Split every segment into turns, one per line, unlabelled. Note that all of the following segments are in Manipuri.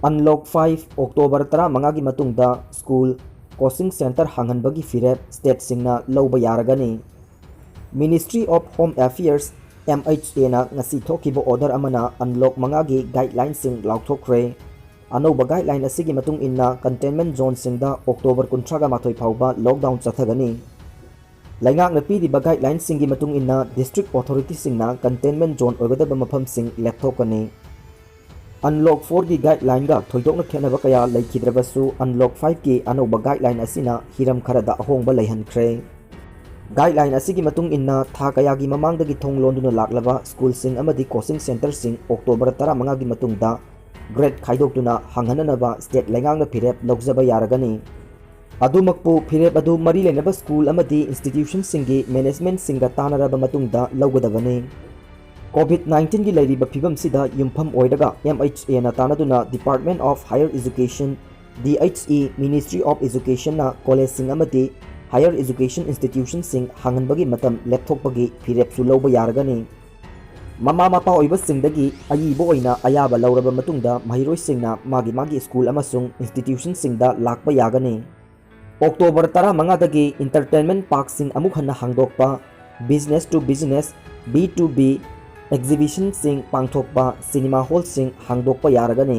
Unlock 5 October 15 gi matungda school coaching center hanganbagi firep state singna lawba yaragani. Ministry of Home Affairs MHA na ngasi thokibo order amana unlock mangagi guidelines sing lauthokre. Anoba guideline asigi matung inna containment zone singda October 13 mathoi phauba lockdown chathagani. Laingak na piriba guidelines singi matung inna district authority singna containment zone ogadaba mafam sing lapthokani. Unlock 4 की guideline ga thoidok na khenaba kaya laikhidrabasu Unlock 5 की anoba guideline asina hiram kharada ahongba leihankhre. Guideline asigi matung inna tha kaya gi mamangda gi thonglonduna laklaba school sing amadi coaching center sing October 15 gi matungda grade khaidokduna hanghananaba state laingang na phirep lokjaba yaragani. Adumakpu phirep adu mari lenaba school amadi institution singi management singa tanaraba matungda lawgadabani. COVID-19 की लैरिबा फिबम सिदा युमफम ओइरगा MHA ना तानादुना Department of Higher Education DHE Ministry of Education ना कॉलेज सिंग अमदी Higher Education Institution सिंग हांगनबगी मतम लेपथोकपगी फिरेप सुलौबा यारगनी. ममा मपा ओइबा सिंगदगी अयिबो ओइना अयाबा लौरबा मतुंगदा महिरोइ सिंगना मागी स्कूल अमसुंग इंस्टीट्यूशन सिंगदा लाकपा यागनी. October 15 दगी entertainment park सिंग अमुक हन्ना हांगदोकपा business to business B2B exhibition sing pangthokpa cinema hall sing hangdokpa yaragani.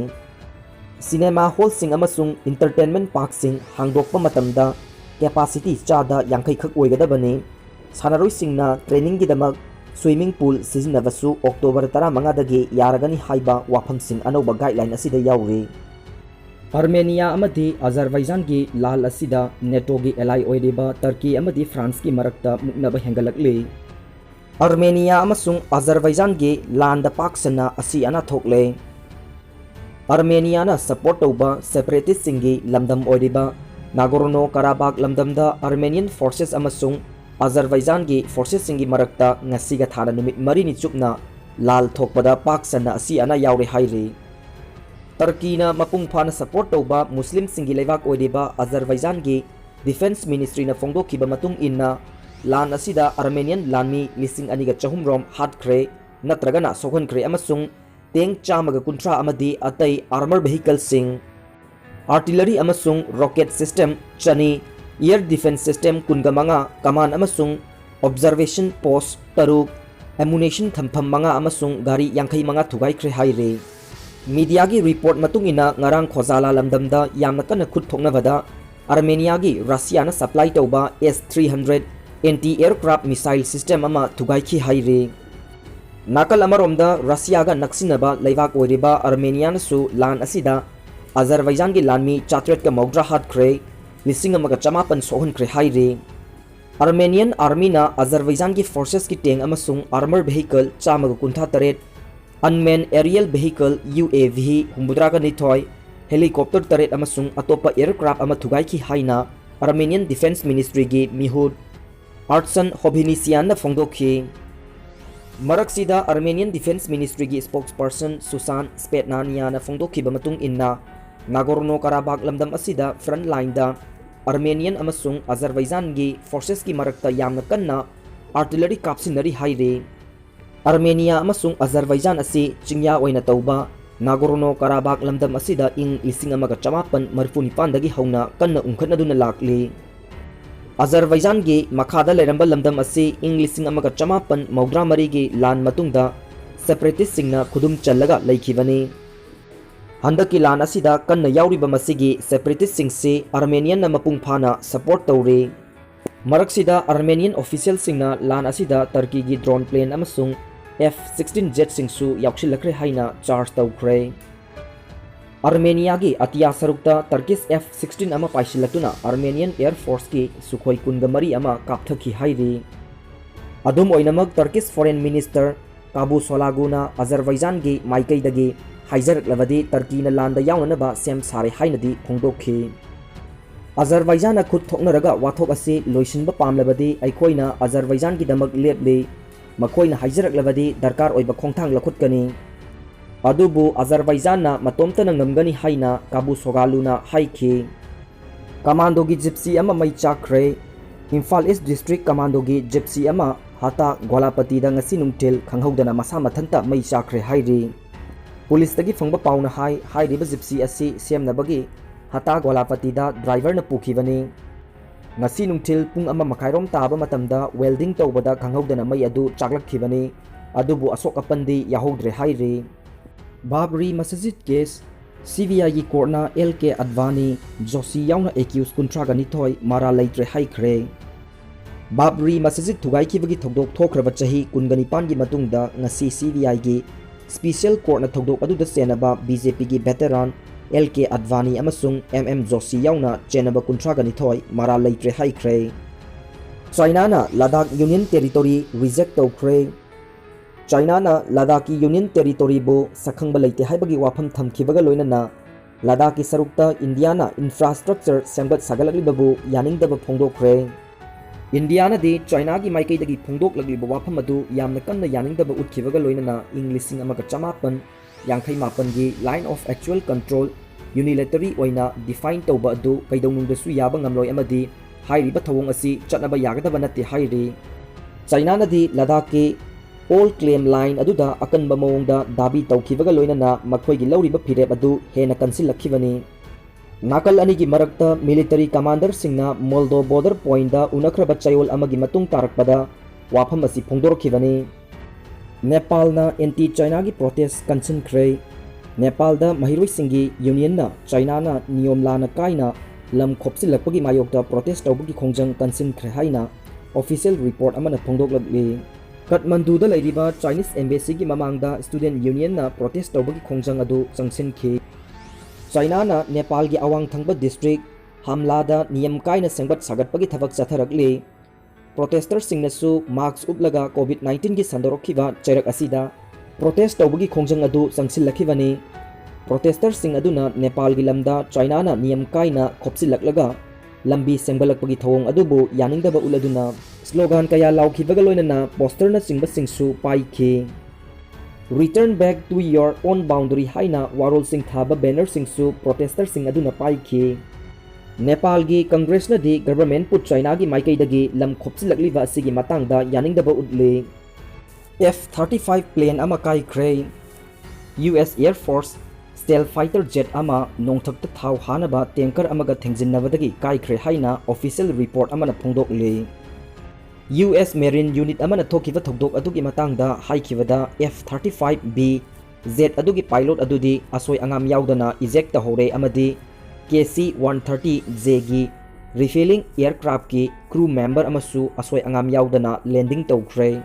Cinema hall sing amasung entertainment park sing hangdokpa matamda capacity chada yankai khak oigadabani. Sanaroi singna training gidamak swimming pool sizinavasu October 15 dagi yaragani haiba wafam sing anoba guideline asida yauri. Armenia amadi Azerbaijan gi lal asida NATO gi ally oideba Turkey amadi France gi marakta muknaba hengalakli. Armenia amasung Azerbaijan gi land paksana asi ana thokle. Armenia na support tauba separatist singi lamdam oiriba Nagorno-Karabakh lamdamda Armenian forces amasung Azerbaijan gi forces singi marakta ngasiga thana numit mari ni chukna lal thokpada paksana asi ana yaure hairi. Turkey na mapung phana support tauba Muslim singi lewak oiriba Azerbaijan gi Defense Ministry na phongdokhiba matung inna lan asida Armenian lanmi lising aniga chahumrom hatkre natragana sokhankre amasung teng chamaga kuntra amadi atai armor vehicle sing artillery amasung rocket system chani air defense system kungamanga command amasung observation post taruk ammunition thampham manga amasung gari yankhai manga thugai khre haire. Media gi report matung ina ngarang khozala lamdamda yamna kana khut thoknabada Armenia gi Russia na supply tauba S-300 anti-aircraft missile system ama thugaiki haire. Nakal amaromda Russia ga naksinaba leibak oiriba Armenia na su lan asida Azerbaijan gi lanmi chatret ka mogdra hat kre lising amaga chamapan sohon kre haire. Armenian army na Azerbaijan gi forces ki tank amasung armor vehicle chamaga kuntha taret unmanned aerial vehicle UAV humbudra ga nithoi helicopter taret amasung atopa aircraft ama thugaiki haina Armenian Defense Ministry gi mihud Artsan Hovhannisyan na phongdokhi. Maraksida Armenian Defense Ministry gi spokesperson Susan Spetnania na phongdokhiba matung inna Nagorno-Karabakh lamdam asida front line da Armenian amasung Azerbaijan gi forces ki marakta yamna kanna artillery kapsinari haire. Armenia amasung Azerbaijan asi chingya oina tauba Nagorno-Karabakh lamdam asida ing 1949 dagi hauna kanna ungkhatna duna lakli. Azerbaijan gi makhada leramba lamdam asi ing 1953 gi lan matungda separatist singna khudum challaga laikhibani. Handaki lan asida kanna yauriba masigi separatist singse Armenian na mapung phana support tawre. Maraksida Armenian official singna lan asida Turkey gi drone plane amasung F-16 jet singsu yaukshilakre haina charge tawkre. Armenia gi atia sarukta Turkish F-16 ama paisilatuna Armenian Air Force ki Sukhoi kungamari ama kapthaki hairi. Adum oinamag Turkish Foreign Minister Kabu Solaguna Azerbaijan gi maikaidagi haijaraklavadi Turkey na landa yaunanaba sem sare hainadi phongdokhi. Azerbaijan na khut thoknaraga wathok ase loisinba pamlabadi aikoina Azerbaijan gi damak lepli makoina haijaraklavadi darkar oiba khongthang lakhutkani. Adubu Azerbaijan na matomta na ngamgani haina Kabu Sogaluna haiki. Commando gi gypsy ama mai chakre Imphal East District Commando gi gypsy ama hata Golapati da ngasi nungtil khanghaudana masa mathanta mai chakre hairi. पुलिसतगी फंगबा पाउना हाइरिबा जिप्सी असी सेमनबगी हता गोलापतिदा ड्राइवर न पुखिबनी ngasi nungthil pung ama makhairom taba matamda welding tawbada khanghaudana mai adu chaklakkhibani adubu asok apandi yahodre hairi Babri Masjid case CBI gi courtna LK Advani Joshi yauna accused kuntra gani thoi mara laitre haikhre Babri Masjid thugai khibagi thokdok thokraba chahi kungani pan gi matungda ngasi CBI gi special court na thokdok adu da senaba BJP gi veteran LK Advani amasung MM Joshi yauna chenaba kuntra gani thoi mara laitre haikhre China na Ladakh Union Territory reject tawkhre China na Ladakh Union Territory bu sakhangba leite haibagi wafam thamkhibaga loinana Ladakh ki sarukta India na infrastructure semgat sagalagli babu yaningdaba phongdokre India na di China gi maikai dagi phongdok lagli ba wafam adu yamna kanna yaningdaba utkhibaga loinana English amaga chamapan yankhai mapan gi line of actual control unilaterally oina define tawba adu kaidonungdasu yaba ngamloi amadi hairiba thawong asi chatnaba yagadaba nate hairi China na di Ladakh ki all claim line aduda akanba mawongda dabi tawkhibaga loinana makhoi gi lawriba phirep adu hena kansil lakhibani nakal ani gi marakta military commander singna Moldo border point da unakraba chayol amagi matung tarakpada wafam asi phongdorkhibani Nepal na anti China gi protest kansin khre Nepal da mahiroi singi union na China na niyom la na kaina lam khopsil lakpagi mayokta protest tawbugi khongjang kansin khre haina official report amana phongdoklakli Kathmandu da lairiba Chinese embassy gi mamangda student union na protest tawbugi khongjang adu changsin khi China na Nepal gi awang thangba district hamla da niyam kaina sengbat sagatpagi thabak chatharakli protester singnasu marks uplaga covid-19 gi sandorokhiba chairak asida protest tawbugi khongjang adu changsillakhibani protester sing aduna Nepal gi lamda China na niyam kaina khopsilaklaga lambi sengbalakpagi thawong adubu yaningdaba uladuna slogan kaya laukhibaga loinana poster na singba singsu paikhi return back to your own boundary haina warol sing thaba banner singsu protester sing aduna paikhi Nepal gi Congress na di government put China gi maikai dagi lam khopsilakliba asigi matangda yaningdaba udli F-35 plane ama kai khre US Air Force stealth fighter jet ama nongthakta thau hanaba tanker amaga thengjinnabadagi kai khre haina official report amana phongdokli US Marine Unit amana thokiba thokdok adugi matangda haikhibada F-35B Z adugi pilot adudi asoi angam yaudana eject ta hore amadi KC-130J gi refueling aircraft ki crew member amasu asoi angam yaudana landing tawkhre